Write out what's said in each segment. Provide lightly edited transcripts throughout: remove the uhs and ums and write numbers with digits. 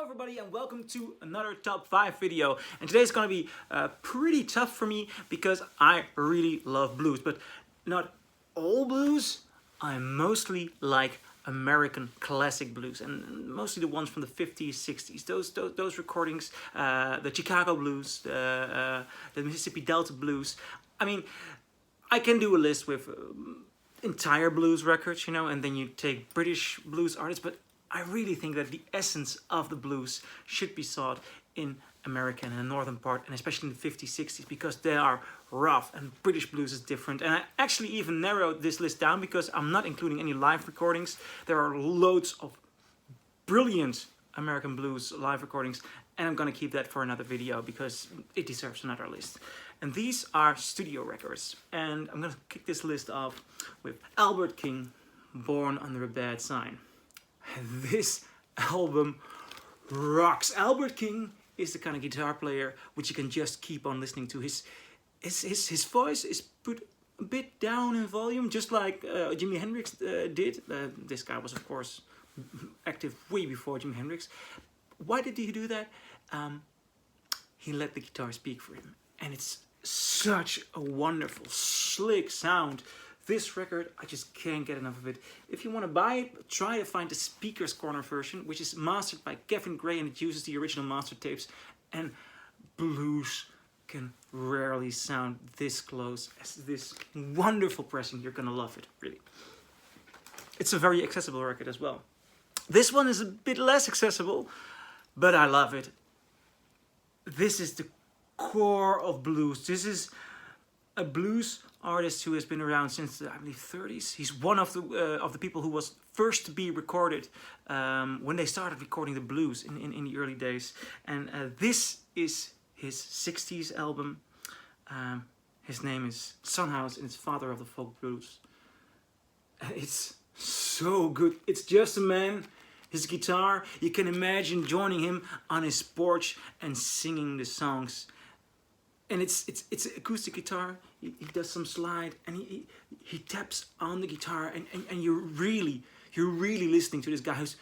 Hello everybody and welcome to another top 5 video, and today's gonna be pretty tough for me because I really love blues, but not all blues. I mostly like American classic blues, and mostly the ones from the 50s, 60s, those recordings, the Chicago blues, the Mississippi Delta blues. I mean, I can do a list with entire blues records, you know, and then you take British blues artists, but I really think that the essence of the blues should be sought in America and the northern part, and especially in the 50s, 60s, because they are rough and British blues is different. And I actually even narrowed this list down because I'm not including any live recordings. There are loads of brilliant American blues live recordings, and I'm gonna keep that for another video because it deserves another list. And these are studio records, and I'm gonna kick this list off with Albert King, Born Under a Bad Sign. And this album rocks. Albert King is the kind of guitar player which you can just keep on listening to. His voice is put a bit down in volume, just like Jimi Hendrix did. This guy was, of course, active way before Jimi Hendrix. Why did he do that? He let the guitar speak for him. And it's such a wonderful, slick sound. This record, I just can't get enough of it. If you want to buy it, try to find the Speaker's Corner version, which is mastered by Kevin Gray, and it uses the original master tapes. And blues can rarely sound this close as this wonderful pressing. You're gonna love it, really. It's a very accessible record as well. This one is a bit less accessible, but I love it. This is the core of blues. This is a blues artist who has been around since I believe 30s. He's one of the people who was first to be recorded when they started recording the blues in the early days. And this is his 60s album. His name is Sunhouse, and it's father of the folk blues. It's so good. It's just a man, his guitar. You can imagine joining him on his porch and singing the songs. And it's acoustic guitar. He does some slide, and he taps on the guitar, and you're really listening to this guy who's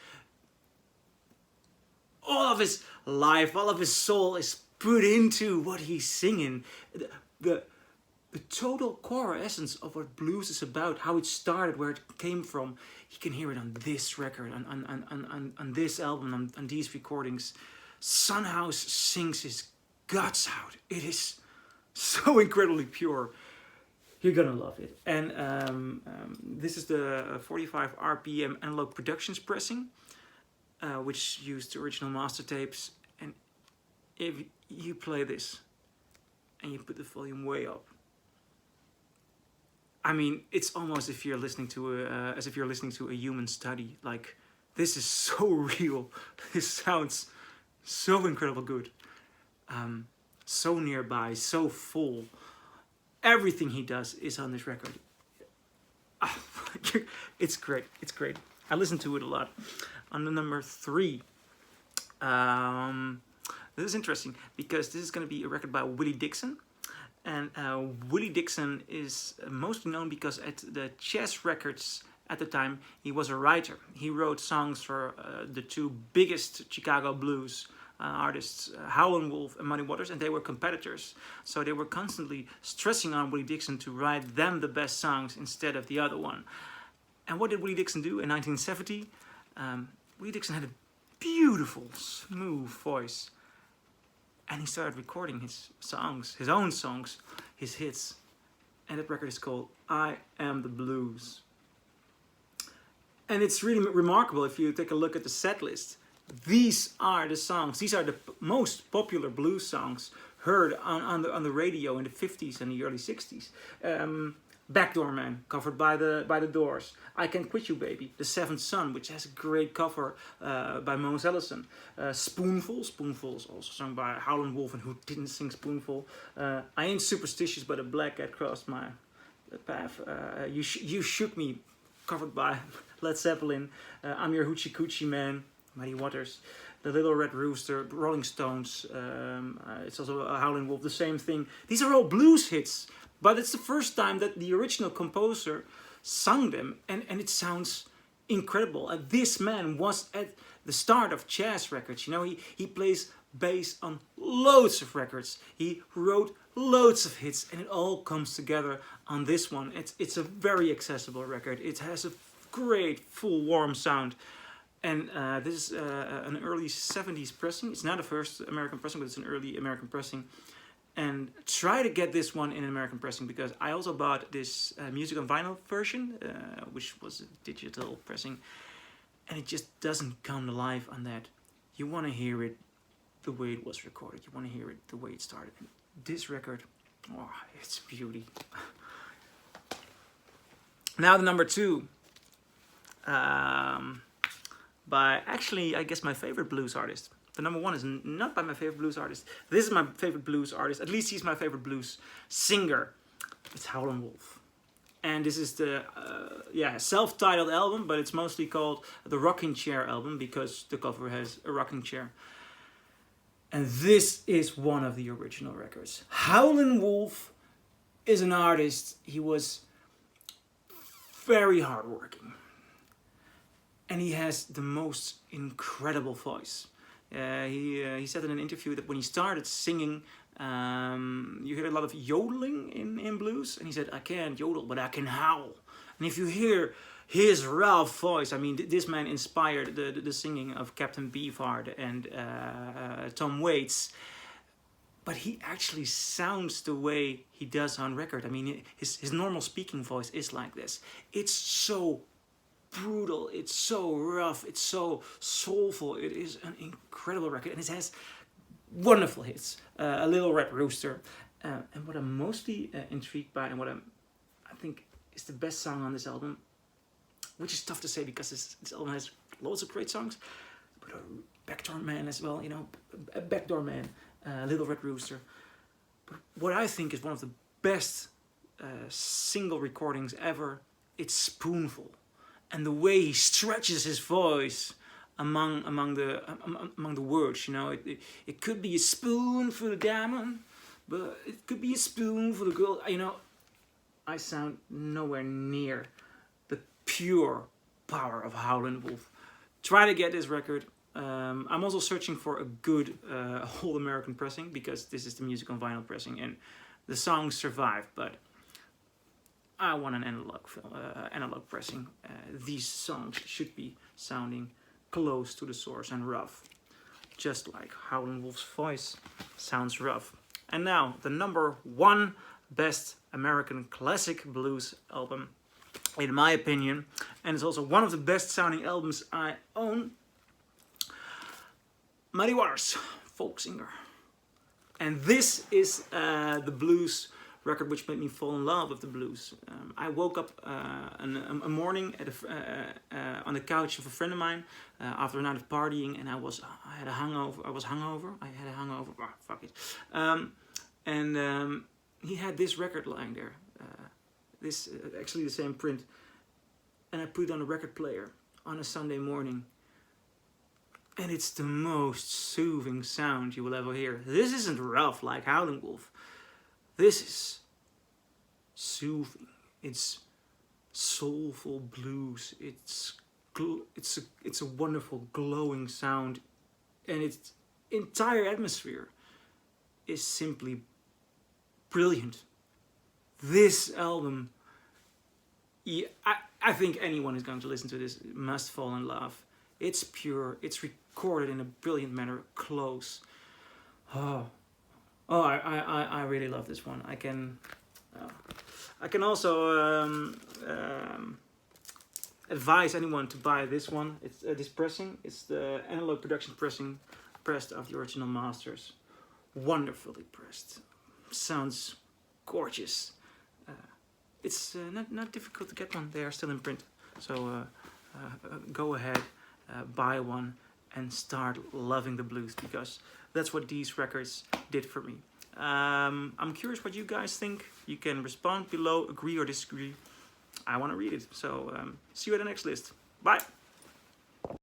all of his life, all of his soul is put into what he's singing. The total core essence of what blues is about, how it started, where it came from, you can hear it on this record, on this album, on these recordings. Sunhouse sings his guts out. It is so incredibly pure. You're gonna love it. And this is the 45 RPM analog productions pressing, which used the original master tapes. And if you play this and you put the volume way up, I mean, it's almost if you're listening to as if you're listening to a human study. Like, this is so real. This sounds so incredibly good. So nearby, so full. Everything he does is on this record. It's great. It's great. I listen to it a lot. On the number 3, this is interesting because this is going to be a record by Willie Dixon. And Willie Dixon is mostly known because at the Chess Records at the time, he was a writer. He wrote songs for the two biggest Chicago blues artists, Howlin Wolf and Maddie Waters, and they were competitors. So they were constantly stressing on Willie Dixon to write them the best songs instead of the other one. And what did Willie Dixon do in 1970? Willie Dixon had a beautiful, smooth voice. And he started recording his songs, his own songs, his hits. And that record is called I Am the Blues. And it's really remarkable if you take a look at the set list. These are the songs, these are the most popular blues songs heard on the radio in the 50s and the early 60s. Backdoor Man, covered by the Doors. I Can't Quit You Baby, The Seventh Son, which has a great cover by Mose Ellison. Spoonfuls also sung by Howlin Wolf, and who didn't sing Spoonful. I Ain't Superstitious, but a Black Cat Crossed My Path. You Shook Me, covered by Led Zeppelin. I'm Your Hoochie Coochie Man, Maddie Waters. The Little Red Rooster, Rolling Stones. It's also a Howlin' Wolf, the same thing. These are all blues hits, but it's the first time that the original composer sung them, and it sounds incredible. This man was at the start of jazz records. You know, he plays bass on loads of records. He wrote loads of hits, and it all comes together on this one. It's a very accessible record. It has a great full warm sound. And this is an early 70s pressing. It's not a first American pressing, but it's an early American pressing. And try to get this one in an American pressing, because I also bought this music on vinyl version, which was a digital pressing. And it just doesn't come to life on that. You want to hear it the way it was recorded. You want to hear it the way it started. And this record, oh, it's beauty. Now the number 2. By actually, I guess, my favorite blues artist. The number 1 is not by my favorite blues artist. This is my favorite blues artist. At least he's my favorite blues singer. It's Howlin Wolf. And this is the self-titled album, but it's mostly called the Rocking Chair album because the cover has a rocking chair. And this is one of the original records. Howlin Wolf is an artist. He was very hardworking. And he has the most incredible voice. He said in an interview that when he started singing, you hear a lot of yodeling in blues. And he said, I can't yodel, but I can howl. And if you hear his rough voice, I mean, this man inspired the singing of Captain Beefheart and Tom Waits. But he actually sounds the way he does on record. I mean, his normal speaking voice is like this. It's so brutal, it's so rough, it's so soulful. It is an incredible record, and it has wonderful hits. A Little Red Rooster, and what I'm mostly intrigued by, and what I think is the best song on this album, which is tough to say because this album has loads of great songs, but Backdoor Man as well, you know, Backdoor Man, Little Red Rooster. But what I think is one of the best single recordings ever, it's Spoonful. And the way he stretches his voice among the words, you know, it could be a spoon for the diamond, but it could be a spoon for the girl. You know, I sound nowhere near the pure power of Howlin Wolf. Try to get this record. I'm also searching for a good whole American pressing, because this is the music on vinyl pressing, and the songs survive, but I want an analog pressing. These songs should be sounding close to the source and rough, just like Howlin Wolf's voice sounds rough. And now the number 1 best American classic blues album, in my opinion, and it's also one of the best sounding albums I own. Maddie Waters, folk singer. And this is the blues record which made me fall in love with the blues. I woke up a morning on the couch of a friend of mine after a night of partying, and I had a hangover. Oh, fuck it. And he had this record lying there. This actually the same print, and I put it on a record player on a Sunday morning. And it's the most soothing sound you will ever hear. This isn't rough like Howlin Wolf. This is soothing. It's soulful blues. It's a wonderful glowing sound, and its entire atmosphere is simply brilliant. This album, I think anyone who's going to listen to this must fall in love. It's pure. It's recorded in a brilliant manner, close. I really love this one. I can also advise anyone to buy this one. It's this pressing. It's the analog production pressing, pressed of the original masters. Wonderfully pressed. Sounds gorgeous. It's not difficult to get one. They are still in print. So go ahead, buy one, and start loving the blues, because that's what these records did for me. I'm curious what you guys think. You can respond below, agree or disagree. I want to read it. So see you at the next list. Bye.